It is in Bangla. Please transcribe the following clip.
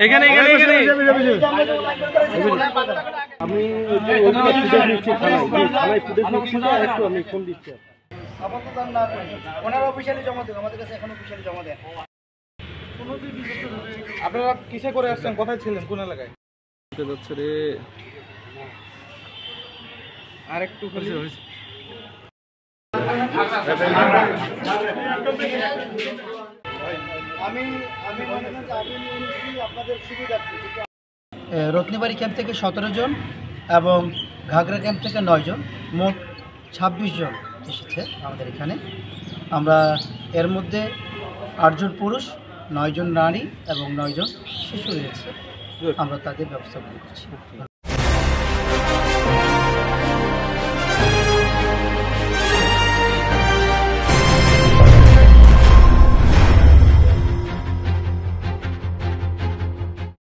এখানে এখানে এখানে আমি থানায় ফুটেজ নিচ্ছি তো একটু আমি ফোন দিচ্ছি। আপাতত না ওনারা অফিসিয়ালি জমা দেন, আমাদের কাছে এখন অফিসিয়ালি জমা দেন। আপনারা কিসে করে আসছেন, কোথায় ছিলেন, কোন এলাকায়? যাচ্ছে রে আর একটু খালি রত্নীবাড়ি ক্যাম্প থেকে 17 জন এবং ঘাগড়া ক্যাম্প থেকে 9 জন, মোট 26 জন এসেছে আমাদের এখানে। আমরা এর মধ্যে 8 জন পুরুষ, 9 জন নারী এবং 9 জন শিশু রয়েছে। আমরা তাদের ব্যবস্থা করছি।